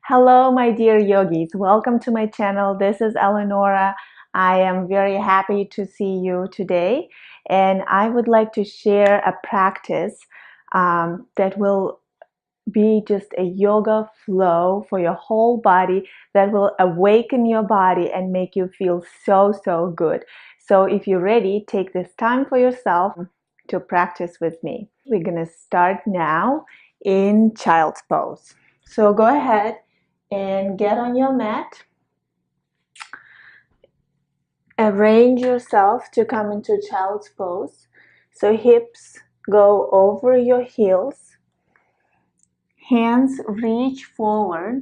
Hello, my dear yogis. Welcome to my channel. This is Eleonora. I am very happy to see you today, and I would like to share a practice that will be just a yoga flow for your whole body that will awaken your body and make you feel so good. So if you're ready, take this time for yourself to practice with me. We're gonna start now in child's pose. So go ahead and get on your mat. Arrange yourself to come into child's pose. So hips go over your heels. Hands reach forward.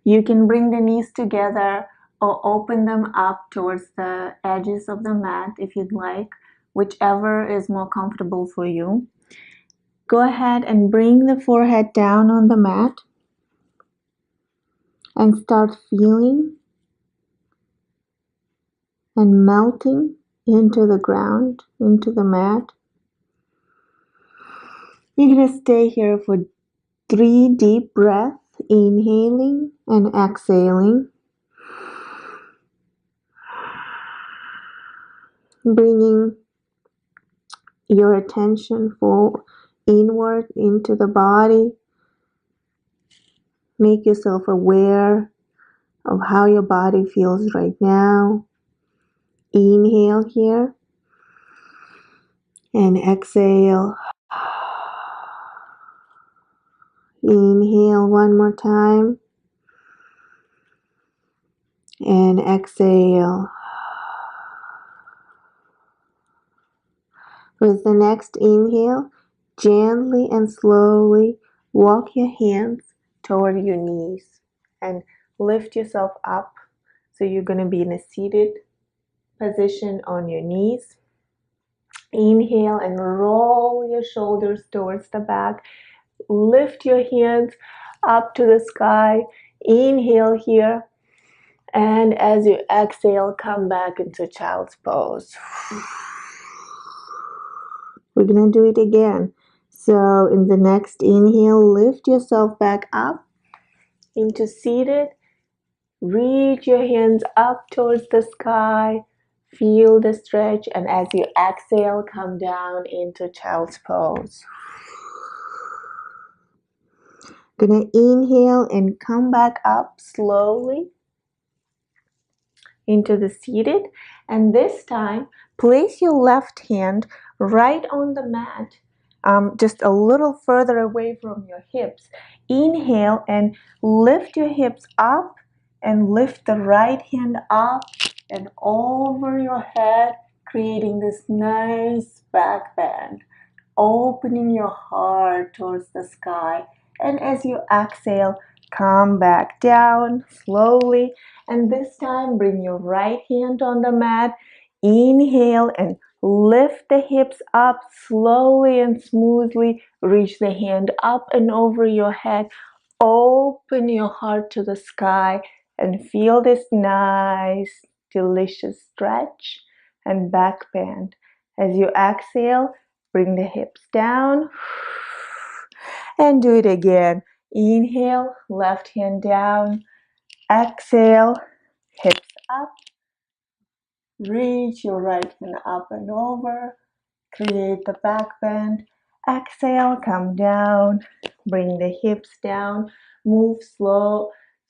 You can bring the knees together or open them up towards the edges of the mat if you'd like, whichever is more comfortable for you. Go ahead and bring the forehead down on the mat and start feeling and melting into the ground, into the mat. You're going to stay here for 3 deep breaths, inhaling and exhaling. Bringing your attention inward into the body. Make yourself aware of how your body feels right now. Inhale here and exhale. Inhale one more time and exhale. With the next inhale, gently and slowly walk your hands toward your knees and lift yourself up. So you're going to be in a seated position on your knees. Inhale and roll your shoulders towards the back. Lift your hands up to the sky. Inhale here. And as you exhale, come back into child's pose. We're going to do it again. So in the next inhale, lift yourself back up into seated. Reach your hands up towards the sky. Feel the stretch. And as you exhale, come down into child's pose. Gonna inhale and come back up slowly into the seated. And this time, place your left hand right on the mat, just a little further away from your hips. Inhale and lift your hips up and lift the right hand up and over your head, creating this nice back bend, opening your heart towards the sky. And as you exhale, come back down slowly. And this time, bring your right hand on the mat. Inhale and lift the hips up slowly and smoothly. Reach the hand up and over your head. Open your heart to the sky and feel this nice, delicious stretch and back bend. As you exhale, bring the hips down and do it again. Inhale, left hand down. Exhale, hips up. Reach your right hand up and over. Create the back bend. Exhale, come down. Bring the hips down. Move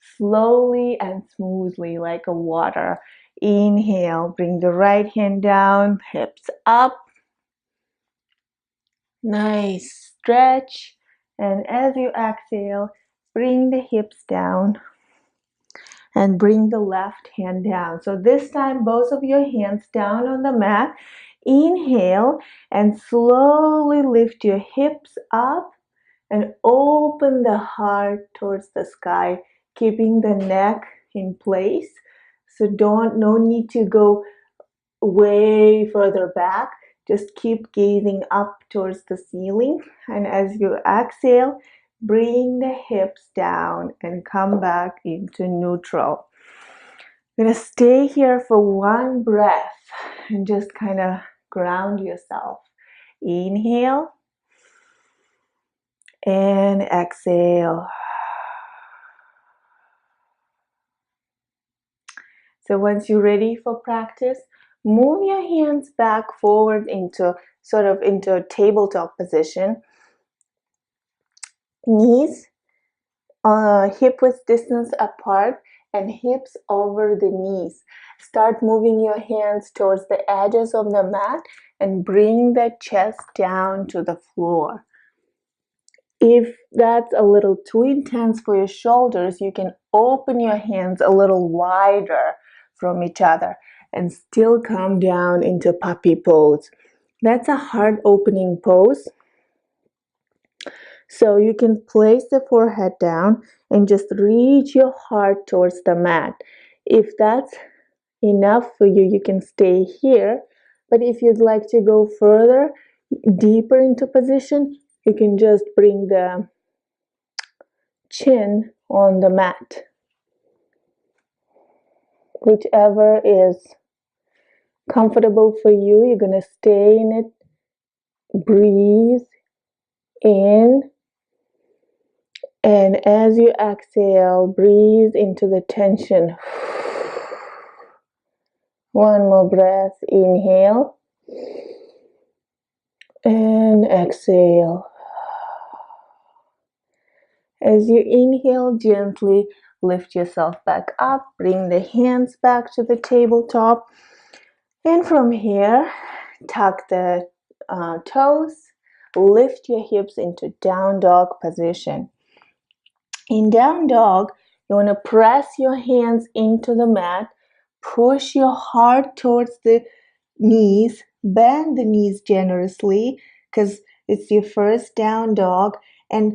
slowly and smoothly like a water. Inhale, bring the right hand down, hips up. Nice stretch. And as you exhale, bring the hips down and bring the left hand down. So this time, both of your hands down on the mat. Inhale and slowly lift your hips up and open the heart towards the sky, keeping the neck in place. So no need to go way further back. Just keep gazing up towards the ceiling. And as you exhale, bring the hips down and come back into neutral. You're gonna stay here for one breath and just kind of ground yourself. Inhale. and exhale. So once you're ready for practice, move your hands back forward into a tabletop position. Knees hip width distance apart and hips over the knees. Start moving your hands towards the edges of the mat and bring the chest down to the floor. If that's a little too intense for your shoulders, you can open your hands a little wider from each other and still come down into puppy pose. That's a heart opening pose. So you can place the forehead down and just reach your heart towards the mat. If that's enough for you, you can stay here. But if you'd like to go further, deeper into position, you can just bring the chin on the mat. Whichever is comfortable for you, you're going to stay in it. Breathe in. And as you exhale, breathe into the tension. One more breath. Inhale. And exhale. As you inhale, gently lift yourself back up. Bring the hands back to the tabletop. And from here, tuck the toes. Lift your hips into down dog position. In down dog, you want to press your hands into the mat. Push your heart towards the knees. Bend the knees generously because it's your first down dog. And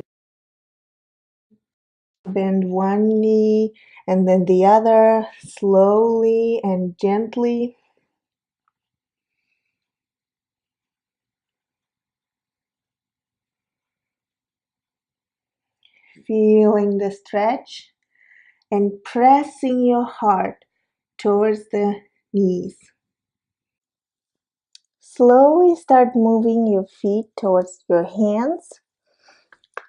bend one knee and then the other slowly and gently. Feeling the stretch and pressing your heart towards the knees. Slowly start moving your feet towards your hands.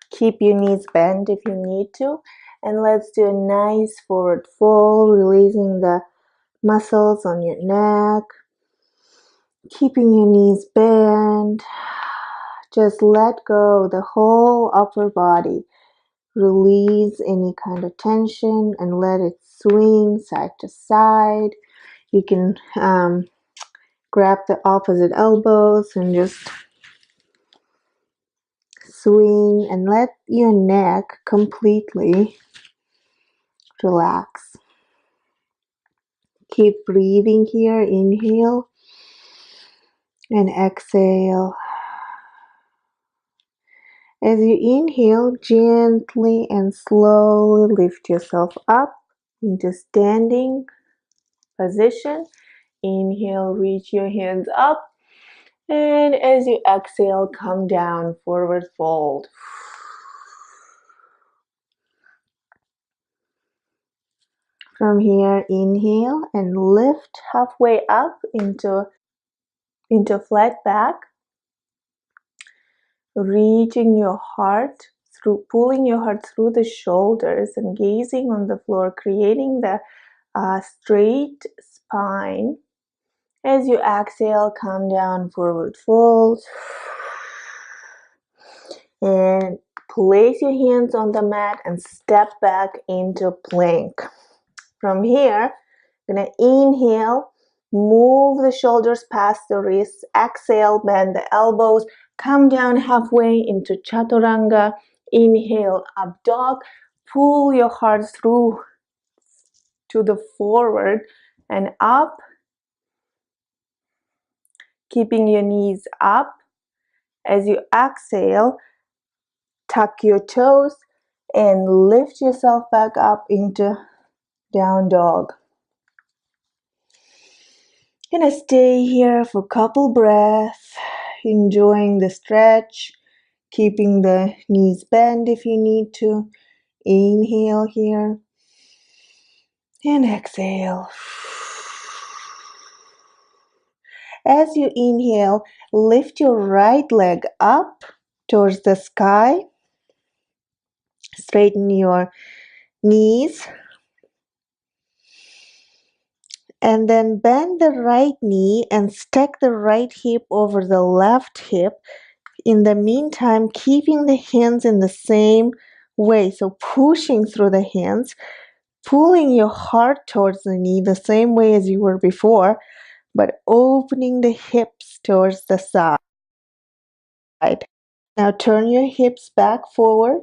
Keep your knees bent if you need to. And let's do a nice forward fold, releasing the muscles on your neck. Keeping your knees bent. Just let go the whole upper body. Release any kind of tension and let it swing side to side. You can grab the opposite elbows and just swing and let your neck completely relax. Keep breathing here. Inhale and exhale. As you inhale, gently and slowly lift yourself up into standing position. Inhale, reach your hands up. And as you exhale, come down, forward fold. From here, inhale and lift halfway up into flat back. Reaching your heart through, pulling your heart through the shoulders and gazing on the floor, creating the straight spine. As you exhale, come down, forward fold. And place your hands on the mat and step back into plank. From here, you're gonna inhale, move the shoulders past the wrists, exhale, bend the elbows, come down halfway into chaturanga. Inhale, up dog, pull your heart through to the forward and up, keeping your knees up. As you exhale, tuck your toes and lift yourself back up into down dog. Gonna stay here for a couple breaths, enjoying the stretch, keeping the knees bent if you need to. Inhale here and exhale. As you inhale, lift your right leg up towards the sky Straighten your knees. And then bend the right knee and stack the right hip over the left hip. In the meantime, keeping the hands in the same way. So pushing through the hands, pulling your heart towards the knee the same way as you were before, but opening the hips towards the side. Now turn your hips back forward,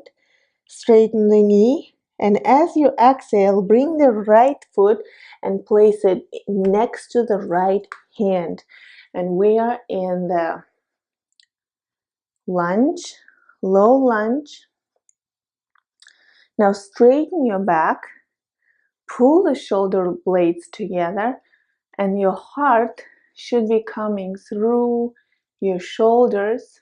straighten the knee, and as you exhale, bring the right foot and place it next to the right hand. And we are in the lunge, low lunge. Now straighten your back, pull the shoulder blades together, and your heart should be coming through your shoulders.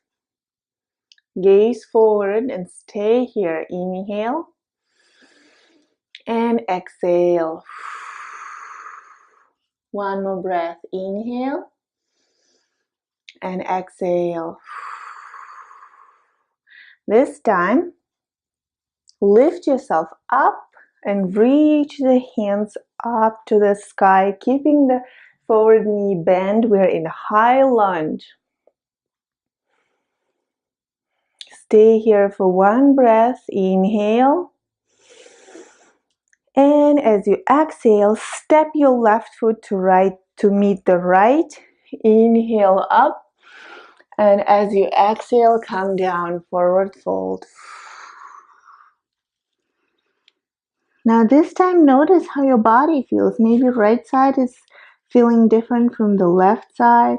Gaze forward and stay here. Inhale and exhale. One more breath. Inhale and exhale. This time, lift yourself up and reach the hands up to the sky, keeping the forward knee bent. We're in high lunge. Stay here for one breath. Inhale. And as you exhale, step your left foot to meet the right. Inhale up. And as you exhale, come down, forward fold. Now this time, notice how your body feels. Maybe right side is feeling different from the left side.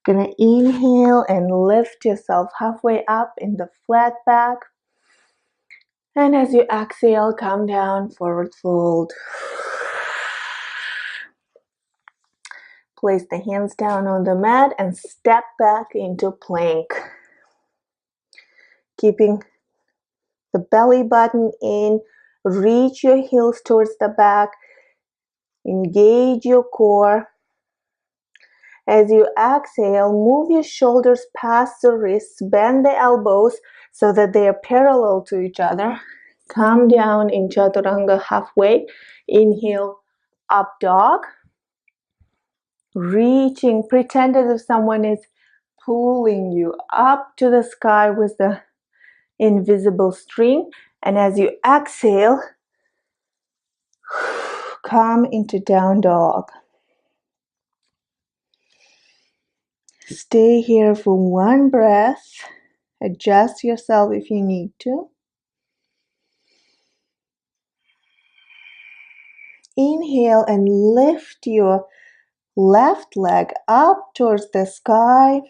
Gonna inhale and lift yourself halfway up in the flat back. And as you exhale, come down, forward fold. Place the hands down on the mat and step back into plank. Keeping the belly button in, reach your heels towards the back, engage your core. As you exhale, move your shoulders past the wrists, bend the elbows so that they are parallel to each other. Come down in Chaturanga halfway. Inhale, up dog. Reaching, pretend as if someone is pulling you up to the sky with the invisible string. And as you exhale, come into down dog. Stay here for one breath. Adjust yourself if you need to. Inhale and lift your left leg up towards the sky.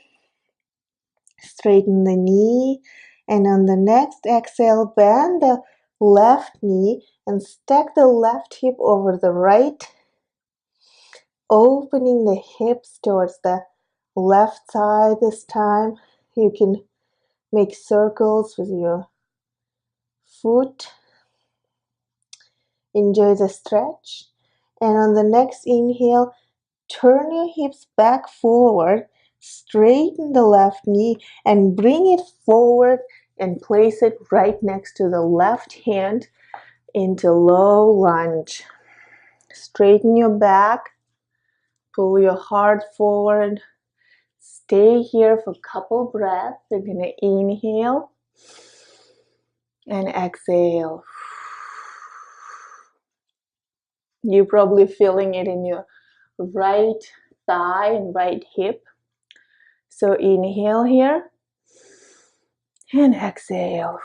Straighten the knee. And on the next exhale, bend the left knee and stack the left hip over the right. Opening the hips towards the left side this time. You can make circles with your foot. Enjoy the stretch. And on the next inhale, turn your hips back forward, straighten the left knee and bring it forward and place it right next to the left hand into low lunge. Straighten your back, pull your heart forward. Stay here for a couple breaths. You're going to inhale and exhale. You're probably feeling it in your right thigh and right hip. So inhale here and exhale.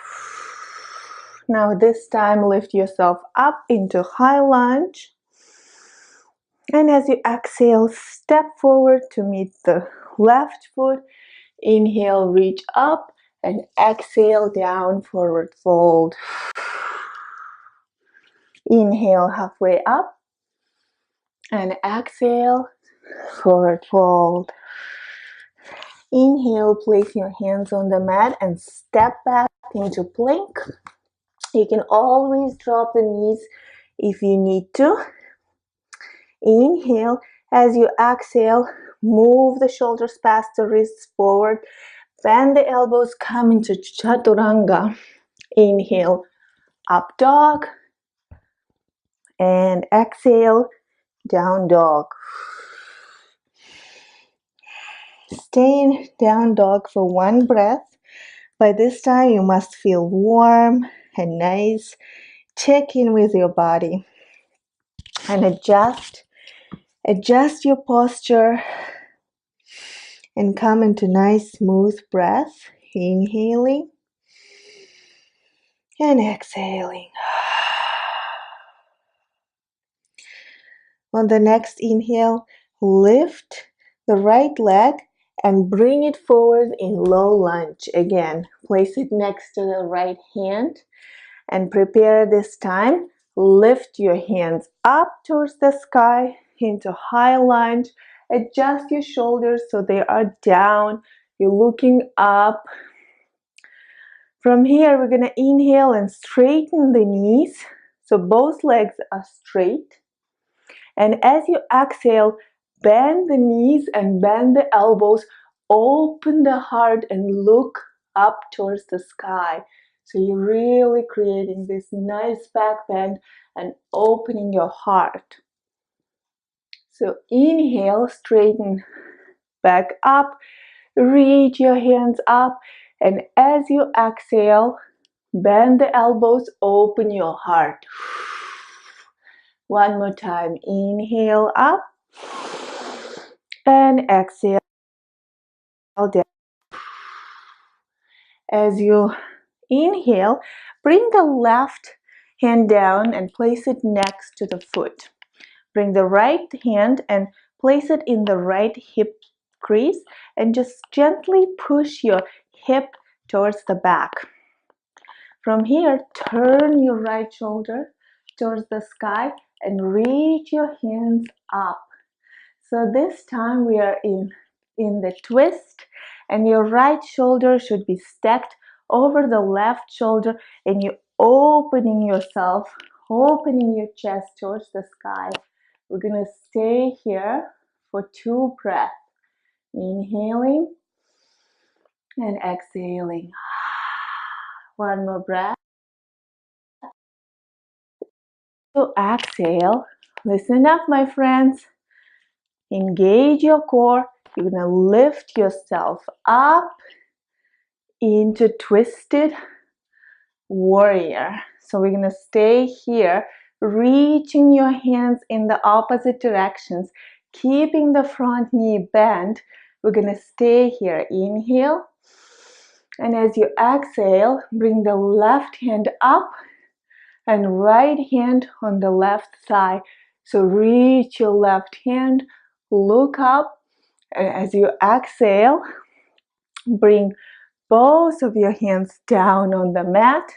Now this time lift yourself up into high lunge. And as you exhale, step forward to meet the left foot. Inhale, reach up and exhale down, forward fold. Inhale halfway up and exhale, forward fold. Inhale, place your hands on the mat and step back into plank. You can always drop the knees if you need to. Inhale. As you exhale, move the shoulders past the wrists forward. Bend the elbows, come into Chaturanga. Inhale, Up dog. And exhale, down dog. Stay in down dog for one breath. By this time, you must feel warm and nice. Check in with your body and adjust your posture and come into nice smooth breath. Inhaling and exhaling. On the next inhale, lift the right leg and bring it forward in low lunge. Again, place it next to the right hand and prepare this time. Lift your hands up towards the sky into high lunge. Adjust your shoulders so they are down. You're looking up. From here, we're going to inhale and straighten the knees so both legs are straight. And as you exhale, bend the knees and bend the elbows, open the heart and look up towards the sky. So you're really creating this nice back bend and opening your heart. So inhale, straighten back up, reach your hands up, and as you exhale, bend the elbows, open your heart. One more time. Inhale up and exhale down. As you inhale, bring the left hand down and place it next to the foot. Bring the right hand and place it in the right hip crease and just gently push your hip towards the back. From here, turn your right shoulder towards the sky and reach your hands up. So this time we are in the twist, and your right shoulder should be stacked over the left shoulder, and you're opening yourself, opening your chest towards the sky. We're gonna stay here for 2 breaths. Inhaling and exhaling. One more breath. So exhale. Listen up, my friends. Engage your core. You're gonna lift yourself up into twisted warrior. So we're gonna stay here, reaching your hands in the opposite directions, keeping the front knee bent. We're gonna stay here. Inhale. And as you exhale, bring the left hand up and right hand on the left side. So reach your left hand, look up, and as you exhale, bring both of your hands down on the mat.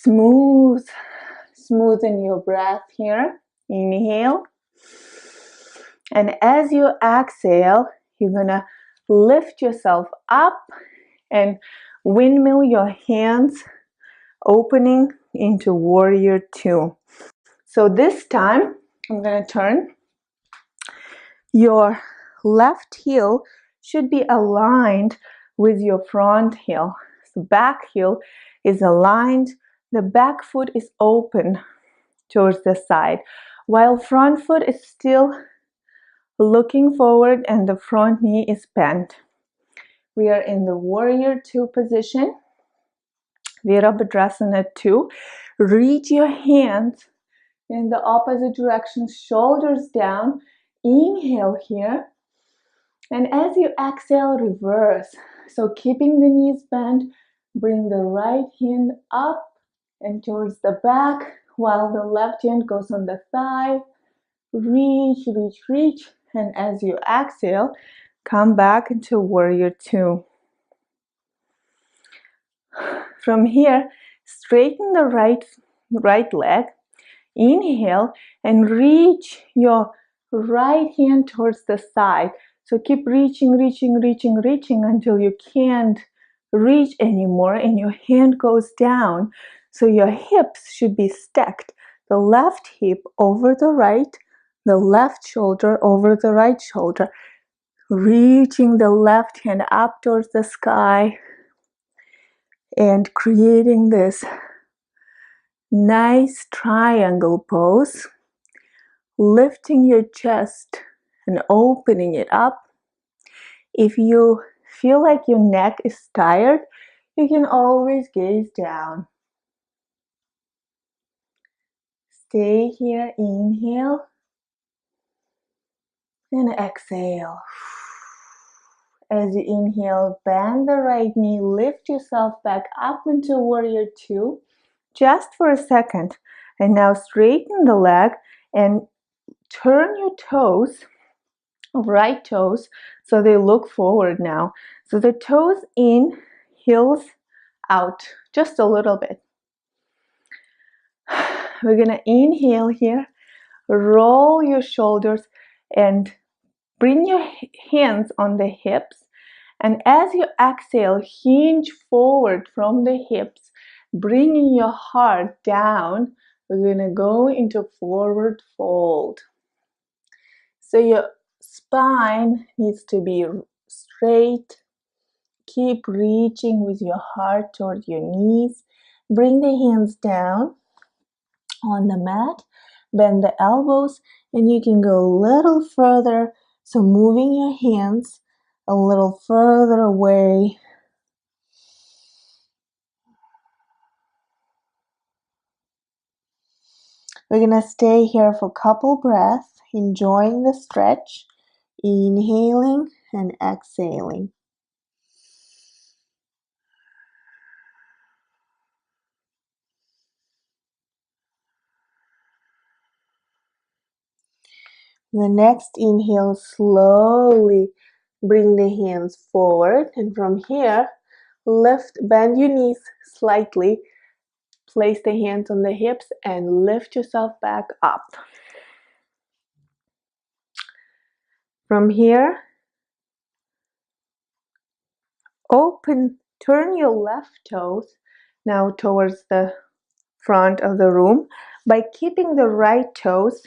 Smoothen your breath here. Inhale. And as you exhale, you're gonna lift yourself up and windmill your hands, opening into warrior 2. So this time, I'm gonna turn. Your left heel should be aligned with your front heel. So back heel is aligned, the back foot is open towards the side, while front foot is still looking forward and the front knee is bent. We are in the warrior 2 position, Virabhadrasana 2. Reach your hands in the opposite direction, shoulders down. Inhale here. And as you exhale, reverse. So keeping the knees bent, bring the right hand up and towards the back, while the left hand goes on the thigh. Reach, reach, reach. And as you exhale, come back into warrior 2. From here, straighten the right leg. Inhale and reach your right hand towards the side. So keep reaching, reaching, reaching, reaching until you can't reach anymore and your hand goes down. So your hips should be stacked. The left hip over the right, the left shoulder over the right shoulder. Reaching the left hand up towards the sky and creating this Nice triangle pose. Lifting your chest and opening it up. If you feel like your neck is tired, you can always gaze down. Stay here, inhale and exhale. As you inhale, bend the right knee, lift yourself back up into warrior two, just for a second. And now straighten the leg and turn your toes, right toes, so they look forward now. So the toes in, heels out, just a little bit. We're gonna inhale here, roll your shoulders and bring your hands on the hips. And as you exhale, hinge forward from the hips, bringing your heart down. We're gonna go into forward fold. So your spine needs to be straight. Keep reaching with your heart toward your knees. Bring the hands down on the mat. Bend the elbows, and you can go a little further. So moving your hands a little further away. We're gonna stay here for a couple breaths, enjoying the stretch, inhaling and exhaling. The next inhale, slowly bring the hands forward, and from here, bend your knees slightly, place the hands on the hips and lift yourself back up. From here, turn your left toes now towards the front of the room by keeping the right toes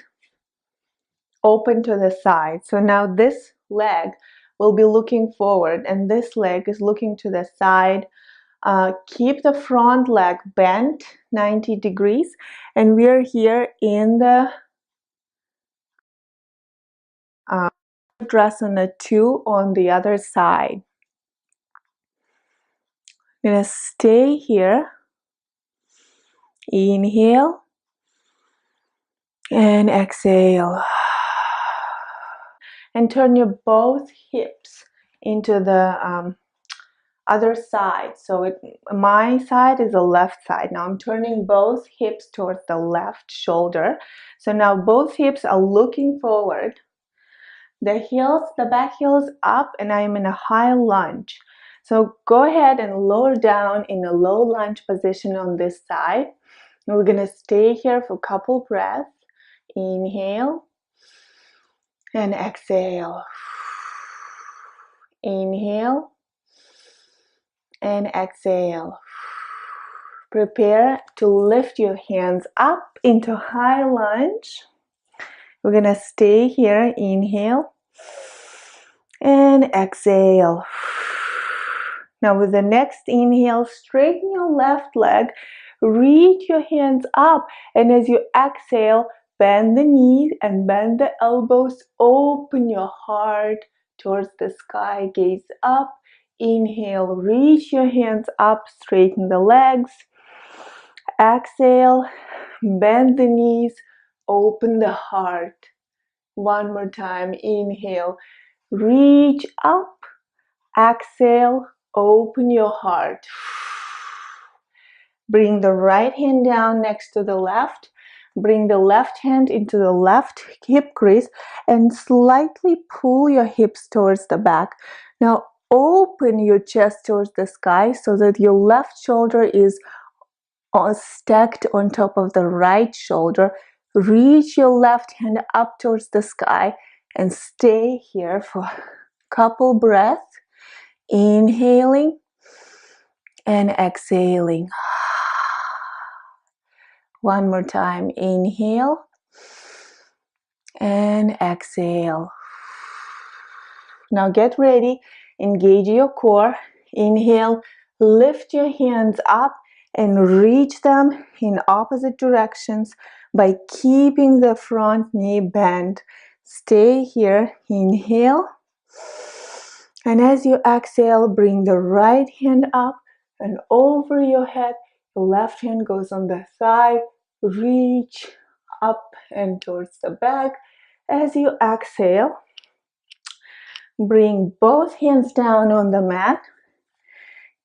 open to the side. So now this leg will be looking forward and this leg is looking to the side. Keep the front leg bent 90 degrees, and we are here in the Drasana 2 on the other side. I'm gonna stay here. Inhale and exhale. And turn your both hips into the other side. So my side is the left side. Now I'm turning both hips towards the left shoulder. So now both hips are looking forward. The back heel is up, and I am in a high lunge. So go ahead and lower down in a low lunge position on this side. And we're gonna stay here for a couple breaths. Inhale and exhale. Inhale and exhale. Prepare to lift your hands up into high lunge. We're gonna stay here. Inhale and exhale. Now with the next inhale, straighten your left leg, reach your hands up, and as you exhale, bend the knees and bend the elbows, open your heart towards the sky, gaze up. Inhale, reach your hands up, straighten the legs. Exhale, bend the knees, open the heart. One more time, inhale, reach up. Exhale, open your heart. Bring the right hand down next to the left. Bring the left hand into the left hip crease and slightly pull your hips towards the back. Now open your chest towards the sky so that your left shoulder is stacked on top of the right shoulder. Reach your left hand up towards the sky and stay here for a couple breaths. Inhaling and exhaling. One more time. Inhale and exhale. Now get ready. Engage your core. Inhale, lift your hands up and reach them in opposite directions by keeping the front knee bent. Stay here, inhale, and as you exhale, bring the right hand up and over your head. The left hand goes on the thigh, reach up and towards the back. As you exhale, bring both hands down on the mat.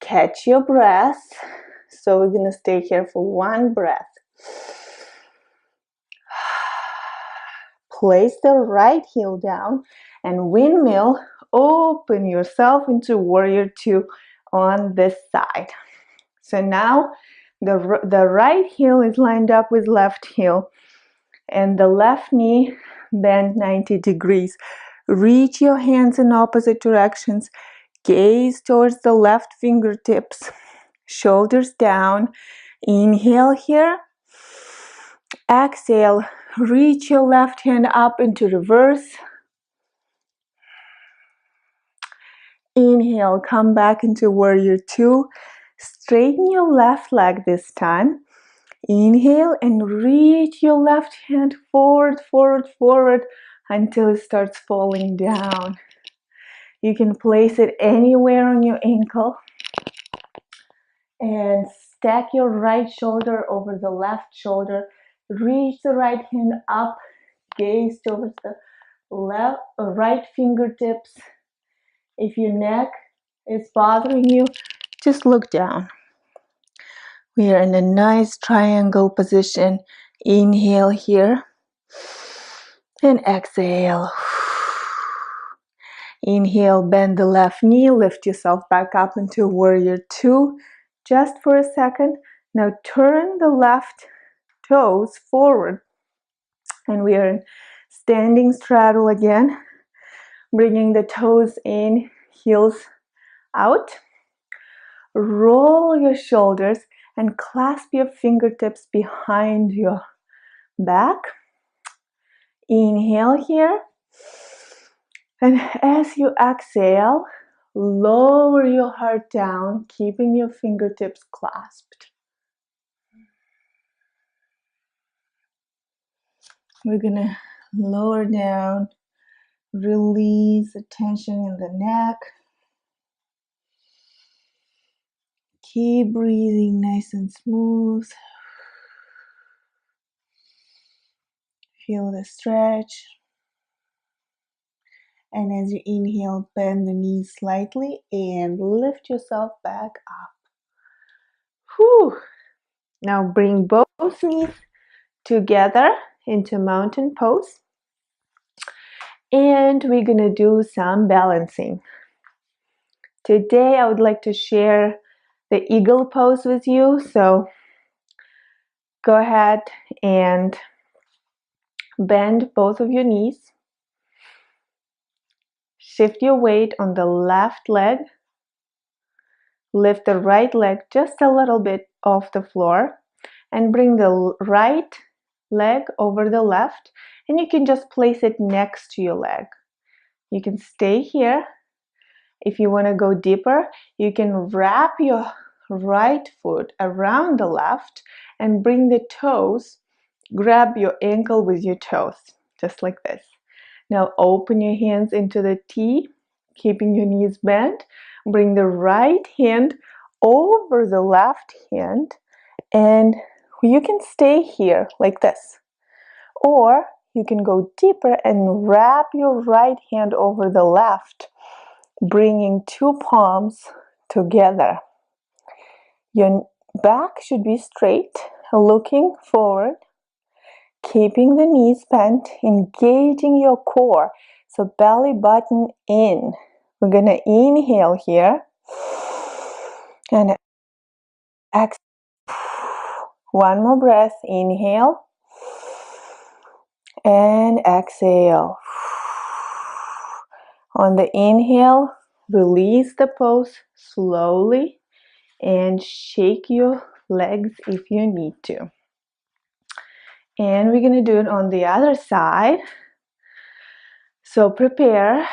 Catch your breath. So we're going to stay here for one breath. Place the right heel down and windmill. Open yourself into warrior two on this side. So now the right heel is lined up with left heel and the left knee bent 90 degrees. Reach your hands in opposite directions. Gaze towards the left fingertips. Shoulders down. Inhale here. Exhale. Reach your left hand up into reverse. Inhale, come back into warrior two. Straighten your left leg this time. Inhale and reach your left hand forward, forward, forward until it starts falling down. You can place it anywhere on your ankle. And stack your right shoulder over the left shoulder. Reach the right hand up. Gaze towards the left or right fingertips. If your neck is bothering you, just look down. We are in a nice triangle position. Inhale here and exhale. Inhale, bend the left knee, lift yourself back up into warrior two just for a second. Now turn the left toes forward and we are in standing straddle again, bringing the toes in, heels out. Roll your shoulders and clasp your fingertips behind your back. Inhale here. And as you exhale, lower your heart down, keeping your fingertips clasped. We're gonna lower down, release the tension in the neck. Keep breathing nice and smooth. Feel the stretch. And as you inhale, bend the knees slightly and lift yourself back up. Whew. Now bring both knees together into mountain pose. And we're going to do some balancing. Today I would like to share the eagle pose with you. So go ahead and bend both of your knees. Shift your weight on the left leg. Lift the right leg just a little bit off the floor and bring the right leg over the left, and you can just place it next to your leg. You can stay here. If you want to go deeper, you can wrap your right foot around the left and bring the toes, grab your ankle with your toes, just like this. Now open your hands into the T, keeping your knees bent. Bring the right hand over the left hand, and you can stay here like this. Or you can go deeper and wrap your right hand over the left, bringing two palms together. Your back should be straight, looking forward, keeping the knees bent, engaging your core. So belly button in. We're going to inhale here and exhale. One more breath. Inhale and exhale. On the inhale, release the pose slowly and shake your legs if you need to. And we're going to do it on the other side. So prepare.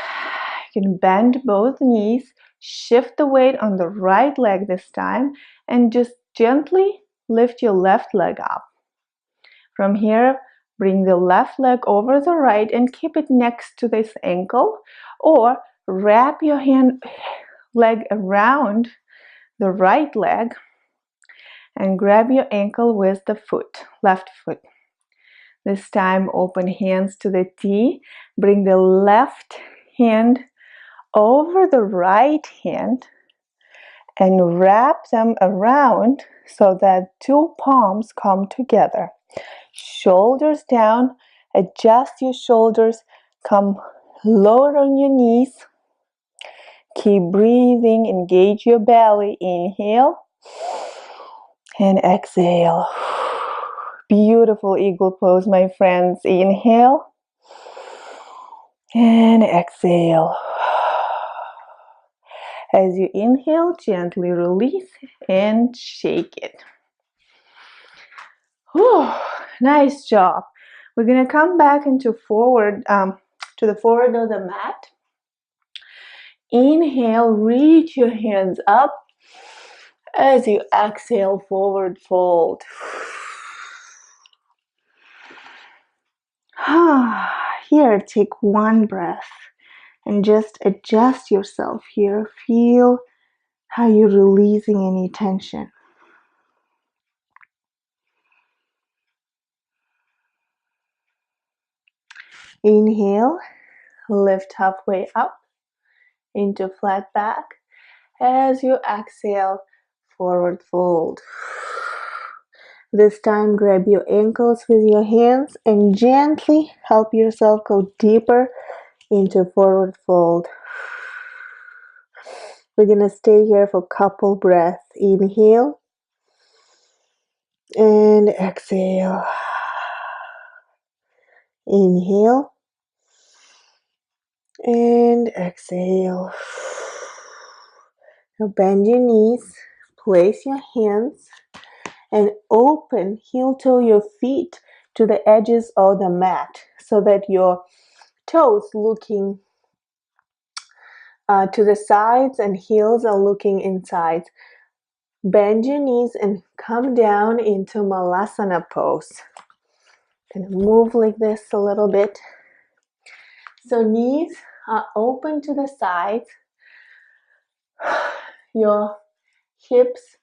You can bend both knees, shift the weight on the right leg this time, and just gently lift your left leg up. From here, bring the left leg over the right and keep it next to this ankle, or wrap your leg around the right leg and grab your ankle with the left foot. This time, open hands to the T. Bring the left hand over the right hand and wrap them around so that two palms come together. Shoulders down, adjust your shoulders, come lower on your knees. Keep breathing, engage your belly. Inhale and exhale. Beautiful eagle pose, my friends. Inhale and exhale. As you inhale, gently release and shake it. Whew, nice job. We're gonna come back into forward, to the forward of the mat. Inhale, reach your hands up. As you exhale, forward fold. Here, take one breath and just adjust yourself here. Feel how you're releasing any tension. Inhale, lift halfway up into flat back. As you exhale, forward fold. This time, grab your ankles with your hands and gently help yourself go deeper into forward fold. We're gonna stay here for a couple breaths. Inhale and exhale. Inhale and exhale. Now bend your knees, place your hands, and open heel-toe your feet to the edges of the mat so that your toes looking to the sides and heels are looking inside. Bend your knees and come down into Malasana pose. Gonna move like this a little bit. So knees are open to the sides. Your hips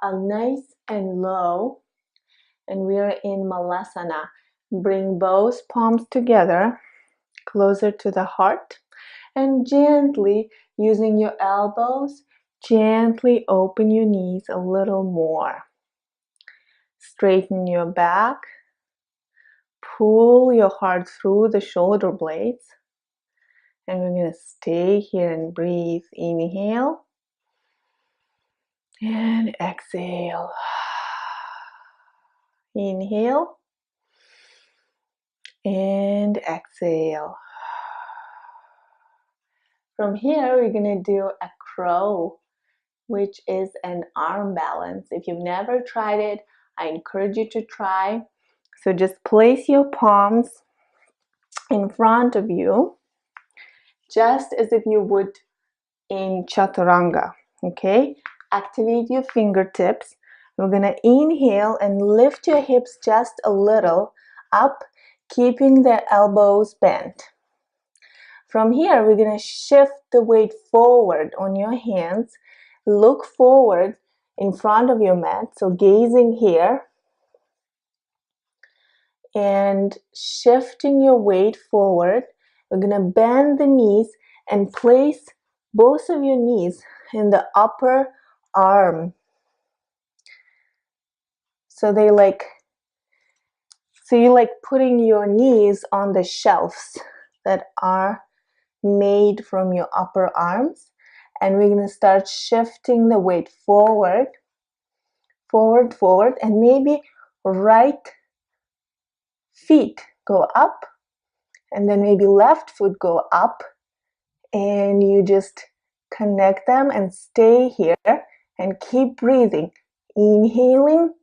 are nice and low. And we are in Malasana. Bring both palms together, closer to the heart. And gently, using your elbows, gently open your knees a little more. Straighten your back. Pull your heart through the shoulder blades. And we're going to stay here and breathe. Inhale. And exhale. Inhale. And exhale. From here, we're going to do a crow, which is an arm balance. If you've never tried it, I encourage you to try. So just place your palms in front of you, just as if you would in chaturanga, okay? Activate your fingertips. We're gonna inhale and lift your hips just a little up, keeping the elbows bent. From here, we're gonna shift the weight forward on your hands. Look forward in front of your mat, so gazing here. And shifting your weight forward, we're gonna bend the knees and place both of your knees in the upper arm. So you're like putting your knees on the shelves that are made from your upper arms. And we're gonna start shifting the weight forward, forward, forward, and maybe right feet go up, and then maybe left foot go up, and you just connect them and stay here and keep breathing. Inhaling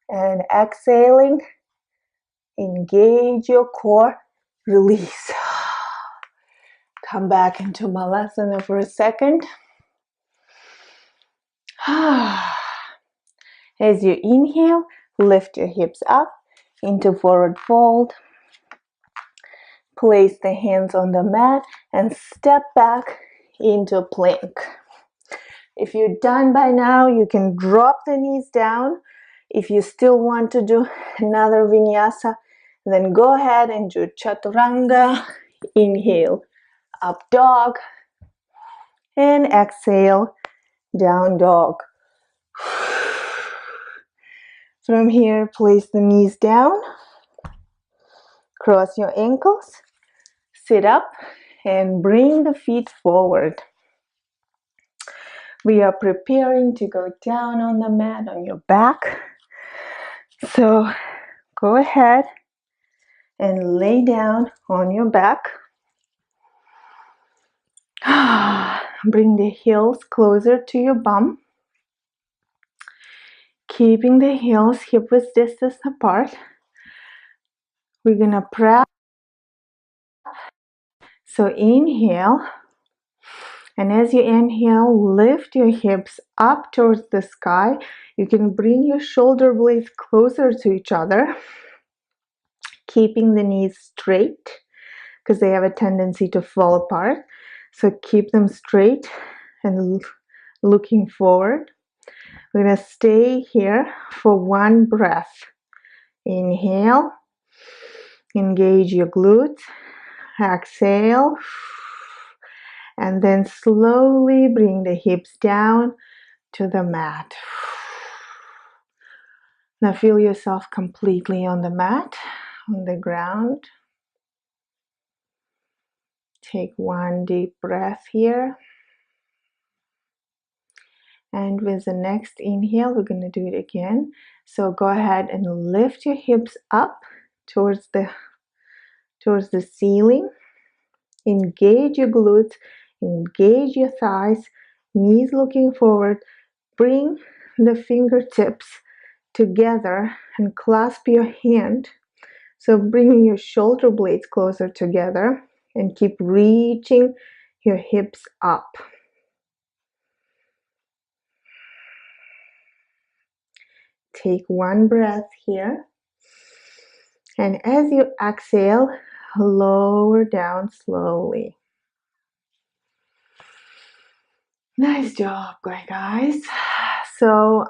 and exhaling. Engage your core. Release. Come back into Malasana for a second. As you inhale, lift your hips up into forward fold. Place the hands on the mat and step back into plank. If you're done by now, you can drop the knees down. If you still want to do another vinyasa, then go ahead and do chaturanga. Inhale, up dog, and exhale, down dog. From here, place the knees down, cross your ankles, sit up, and bring the feet forward. We are preparing to go down on the mat on your back. So go ahead and lay down on your back. Bring the heels closer to your bum. Keeping the heels hip width distance apart. We're gonna press. So inhale. And as you inhale, lift your hips up towards the sky. You can bring your shoulder blades closer to each other, keeping the knees straight because they have a tendency to fall apart. So keep them straight and looking forward. We're going to stay here for one breath. Inhale, engage your glutes. Exhale, and then slowly bring the hips down to the mat. Now feel yourself completely on the mat, on the ground. Take one deep breath here. And with the next inhale, we're going to do it again. So go ahead and lift your hips up towards the ceiling. Engage your glutes, engage your thighs, knees looking forward. Bring the fingertips together and clasp your hand. So bring your shoulder blades closer together and keep reaching your hips up. Take one breath here. And as you exhale, lower down slowly. Nice job, guys. So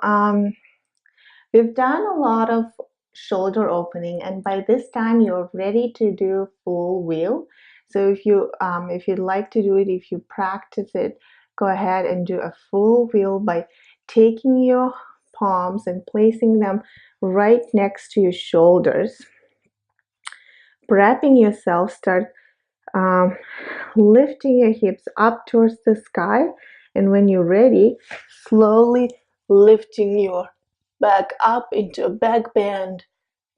we've done a lot of shoulder opening, and by this time you're ready to do full wheel. So if you'd like to do it, if you practice it, go ahead and do a full wheel by taking your palms and placing them right next to your shoulders. Prepping yourself, start lifting your hips up towards the sky, and when you're ready, slowly lifting your back up into a back bend,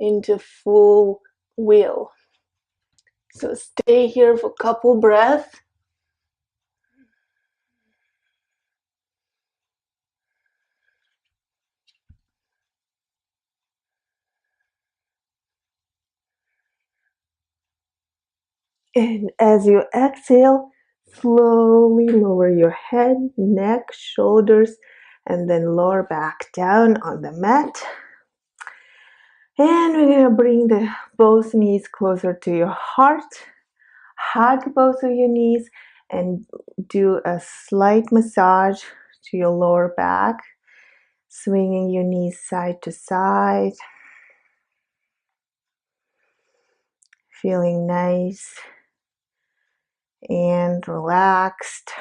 into full wheel. So stay here for a couple breaths. And as you exhale, slowly lower your head, neck, shoulders, and then lower back down on the mat. And we're going to bring both knees closer to your heart. Hug both of your knees and do a slight massage to your lower back, swinging your knees side to side. Feeling nice and relaxed.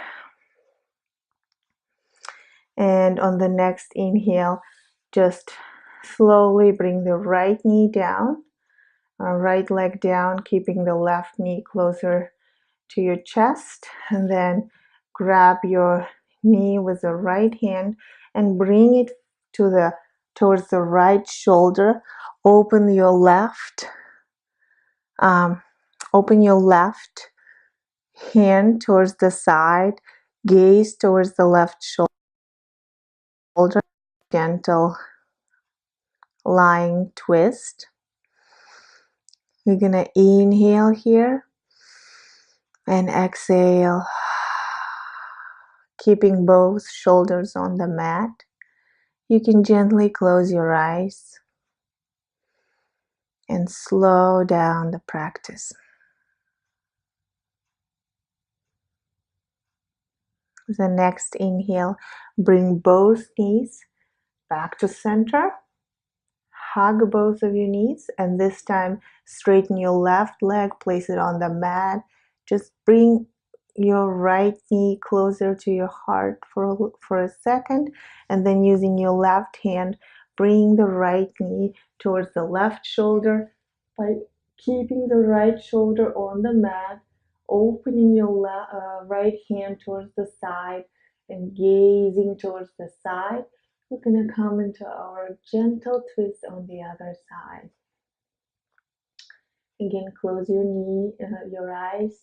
And on the next inhale, just slowly bring the right knee down, right leg down, keeping the left knee closer to your chest, and then grab your knee with the right hand and bring it towards the right shoulder. Open your left hand towards the side, gaze towards the left shoulder, gentle lying twist. You're gonna inhale here and exhale, keeping both shoulders on the mat. You can gently close your eyes and slow down the practice. The next inhale, bring both knees back to center. Hug both of your knees, and this time straighten your left leg, place it on the mat. Just bring your right knee closer to your heart for a second, and then using your left hand, bring the right knee towards the left shoulder by keeping the right shoulder on the mat, opening your right hand towards the side and gazing towards the side. We're going to come into our gentle twist on the other side. Again, close your eyes.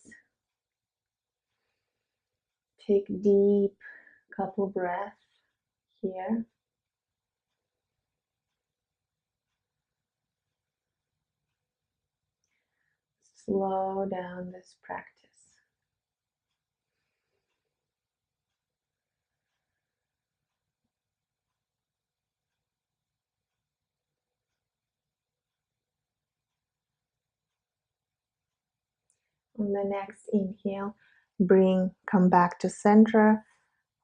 Take deep couple breaths here. Slow down this practice. On the next inhale, come back to center.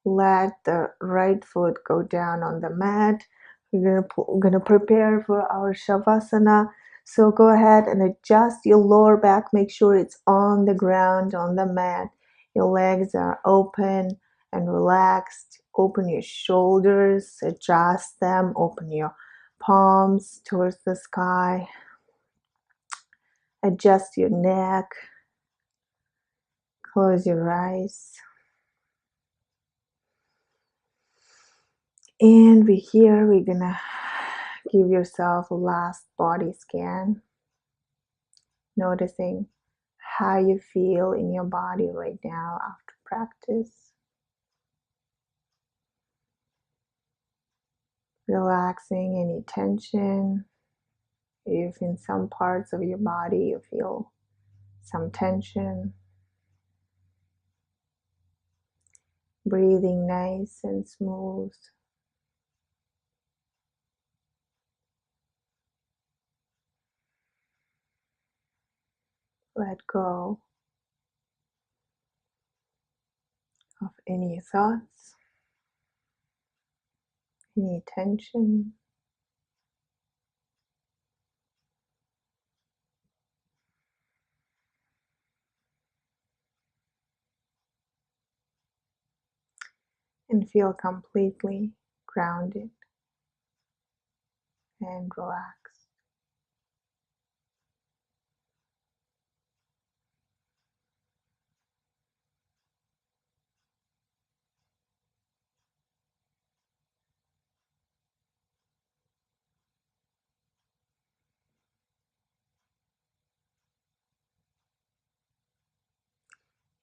Let the right foot go down on the mat. We're gonna prepare for our Shavasana. So go ahead and adjust your lower back. Make sure it's on the ground, on the mat. Your legs are open and relaxed. Open your shoulders, adjust them. Open your palms towards the sky. Adjust your neck. Close your eyes. And we're gonna give yourself a last body scan, noticing how you feel in your body right now after practice. Relaxing any tension. If in some parts of your body you feel some tension, breathing nice and smooth. Let go of any thoughts, any tension. And feel completely grounded and relaxed.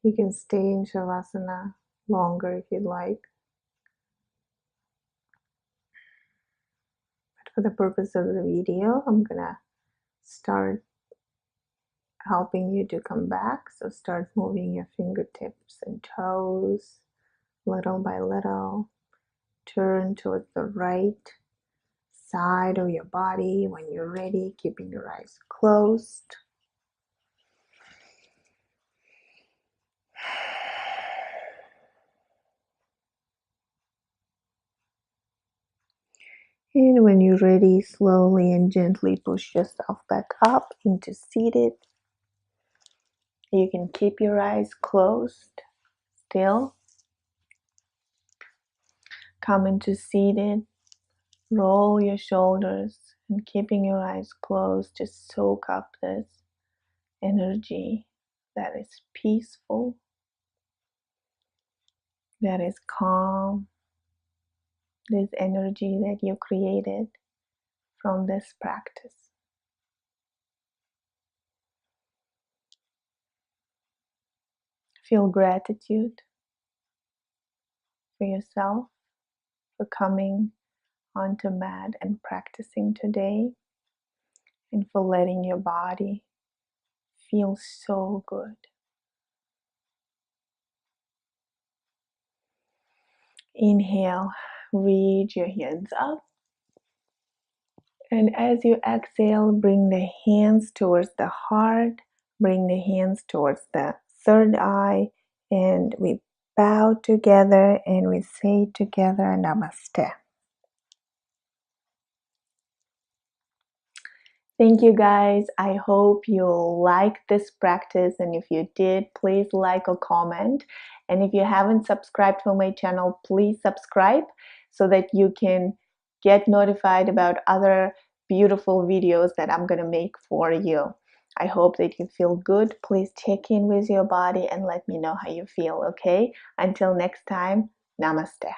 You can stay in Shavasana longer if you'd like. But for the purpose of the video, I'm gonna start helping you to come back. So start moving your fingertips and toes little by little. Turn towards the right side of your body when you're ready, keeping your eyes closed. And when you're ready, slowly and gently push yourself back up into seated. You can keep your eyes closed still. Come into seated. Roll your shoulders and keeping your eyes closed, just soak up this energy that is peaceful, that is calm, this energy that you created from this practice. Feel gratitude for yourself for coming onto mat and practicing today, and for letting your body feel so good. Inhale, reach your hands up. And as you exhale, bring the hands towards the heart, bring the hands towards the third eye, and we bow together and we say together, Namaste. Thank you guys. I hope you liked this practice, and if you did, please like or comment. And if you haven't subscribed to my channel, please subscribe so that you can get notified about other beautiful videos that I'm going to make for you. I hope that you feel good. Please check in with your body and let me know how you feel, okay? Until next time, namaste.